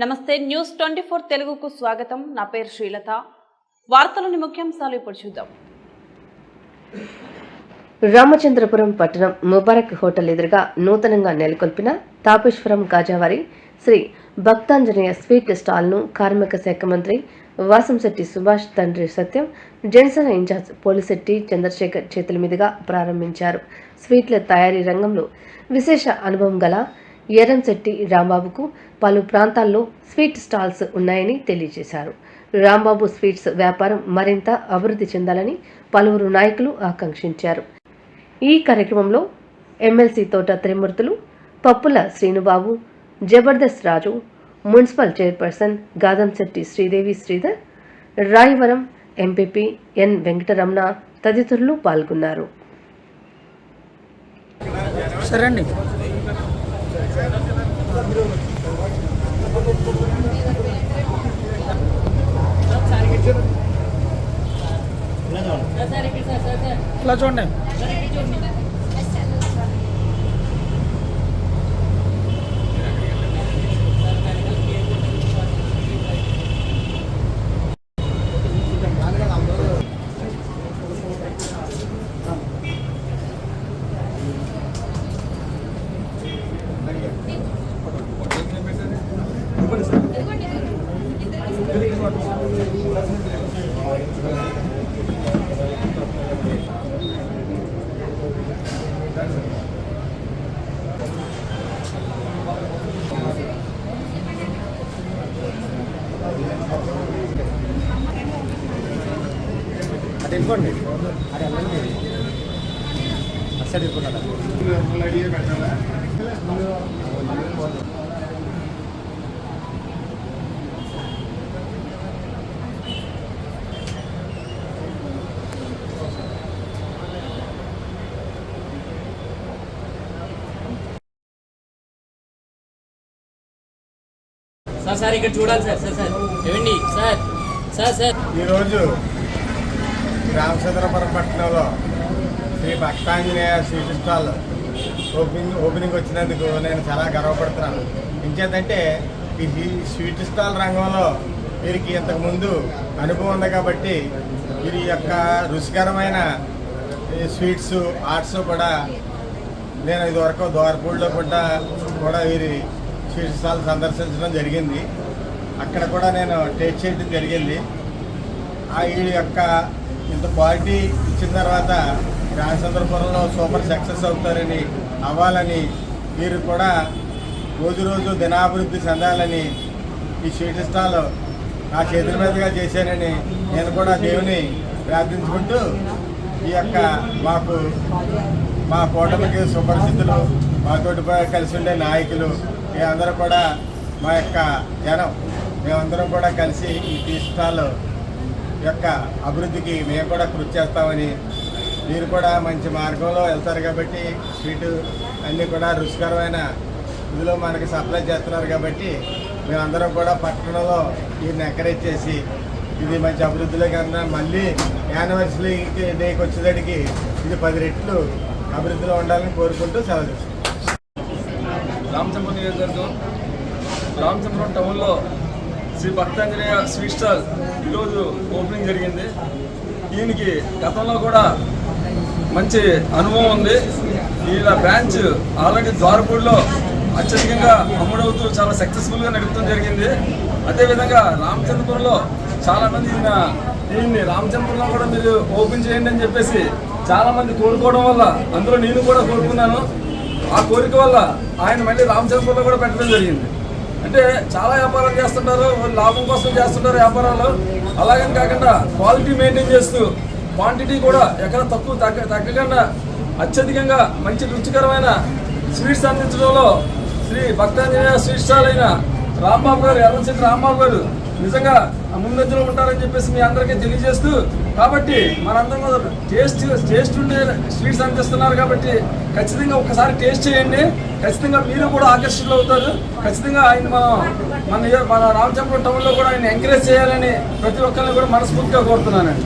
నమస్తే న్యూస్ 24 తెలుగుకు స్వాగతం. నా పేరు శ్రీలత. వార్తలోని ముఖ్యాంశాలు ఇప్పుడు చూద్దాం. రామచంద్రపురం పట్టణం ముబారక్ హోటల్ ఎదురుగా నూతనంగా నెలకొల్పిన తాపేశ్వరం గాజావారి శ్రీ భక్తాంజనేయ స్వీట్ స్టాల్ను కార్మిక శాఖ మంత్రి వాసంశెట్టి సుభాష్ తండ్రి సత్యం, జనసేన ఇన్ఛార్జ్ పోలిశెట్టి చంద్రశేఖర్ చేతుల మీదుగా ప్రారంభించారు. స్వీట్ల తయారీ రంగంలో విశేష అనుభవం గల ఎర్రంశెట్టి రాంబాబుకు పలు ప్రాంతాల్లో స్వీట్ స్టాల్స్ ఉన్నాయని తెలియజేశారు. రాంబాబు స్వీట్స్ వ్యాపారం మరింత అభివృద్ధి చెందాలని పలువురు నాయకులు ఆకాంక్షించారు. ఈ కార్యక్రమంలో MLC Thota Trimurthulu, Pappula Srinubabu, Jabardasth Raju, municipal chairperson Gadamsetty Sridevi Sridhar, Rayavaram MPP N Venkataramana తదితరులు పాల్గొన్నారు. చూడండి. అది వెళ్ళిపోండి. అది వెళ్ళండి. అసలు వెళ్ళిపోతారా? సార్ ఇక్కడ చూడాలి సార్. సార్ ఏమండి సార్. సార్ ఈరోజు రామచంద్రపురం పట్టణంలో Sri Bhaktanjaneya sweet stall opening వచ్చినందుకు నేను చాలా గర్వపడుతున్నాను. ఇంకేంటంటే ఈ స్వీట్ స్టాల్ రంగంలో వీరికి ఇంతకుముందు అనుభవం ఉంది కాబట్టి వీరి యొక్క రుచికరమైన స్వీట్స్ ఆర్ట్స్ కూడా నేను ఇదివరకు దోరపూడిలో కూడా వీరి స్వీట్ స్టాల్ సందర్శించడం జరిగింది. అక్కడ కూడా నేను టేస్ట్ చేయడం జరిగింది. వీడి యొక్క ఇంత క్వాలిటీ ఇచ్చిన తర్వాత రామచంద్రపురంలో సూపర్ సక్సెస్ అవుతారని అవ్వాలని మీరు కూడా రోజు దినాభివృద్ధి చెందాలని ఈ స్వీట్ స్టాల్ నా చేతుల మీదుగా చేశానని నేను కూడా దేవుని ప్రార్థించుకుంటూ ఈ యొక్క మా కూటమికి సుపరిస్థితులు, మాతోటి కలిసి ఉండే నాయకులు, మేమందరూ కూడా మా యొక్క జనం మేమందరం కూడా కలిసి ఈ టీ స్టాల్ యొక్క అభివృద్ధికి మేము కూడా కృషి చేస్తామని, మీరు కూడా మంచి మార్గంలో వెళ్తారు కాబట్టి స్వీటు అన్నీ కూడా రుచికరమైన ఇందులో మనకి సప్లై చేస్తున్నారు కాబట్టి మేమందరం కూడా పట్టణంలో వీరిని ఎంకరేజ్ చేసి ఇది మంచి అభివృద్ధిలో కన్నా మళ్ళీ యానివర్సరీ డేకి వచ్చేసరికి ఇది 10 రెట్లు అభివృద్ధిలో ఉండాలని కోరుకుంటూ సెలవు తీసుకుంటాం. రామచంద్రపురం నియోజకవర్గం రామచంద్రపురం టౌన్లో శ్రీ భక్తాంజనేయ స్వీట్ స్టాల్ ఈరోజు ఓపెనింగ్ జరిగింది. దీనికి గతంలో కూడా మంచి అనుభవం ఉంది. ఈయన బ్రాంచ్ ఆల్రెడీ ద్వారపూడిలో అత్యధికంగా అమ్ముడవుతూ చాలా సక్సెస్ఫుల్గా నడుపుతూ జరిగింది. అదేవిధంగా రామచంద్రపురంలో చాలామంది దీన్ని రామచంద్రపురంలో కూడా మీరు ఓపెన్ చేయండి అని చెప్పేసి చాలామంది కోరుకోవడం వల్ల అందులో నేను కూడా కోరుకున్నాను. ఆ కోరిక వల్ల ఆయన మళ్ళీ రామచంద్రపురంలో కూడా పెట్టడం జరిగింది. అంటే చాలా వ్యాపారాలు చేస్తుంటారు, లాభం కోసం చేస్తుంటారు వ్యాపారాలు. అలాగని కాకుండా క్వాలిటీ మెయింటైన్ చేస్తూ క్వాంటిటీ కూడా ఎక్కడ తగ్గకుండా అత్యధికంగా మంచి రుచికరమైన స్వీట్స్ అందించడంలో శ్రీ భక్తాంజనేయ స్వీట్ స్టాల్ అయిన రాంబాబు గారు, ఎర్రంశెట్టి రాంబాబు గారు నిజంగా ముందంజలో ఉంటారని చెప్పేసి మీ అందరికీ తెలియజేస్తూ, కాబట్టి మనందరం టేస్ట్ ఉండే స్వీట్స్ అందిస్తున్నారు కాబట్టి ఖచ్చితంగా ఒకసారి టేస్ట్ చేయండి. ఖచ్చితంగా మీరు కూడా ఆకర్షితులు అవుతారు. ఖచ్చితంగా ఆయన మన రామచంద్రపురం టౌన్లో కూడా ఆయన ఎంకరేజ్ చేయాలని ప్రతి ఒక్కరిని కూడా మనస్ఫూర్తిగా కోరుతున్నానండి.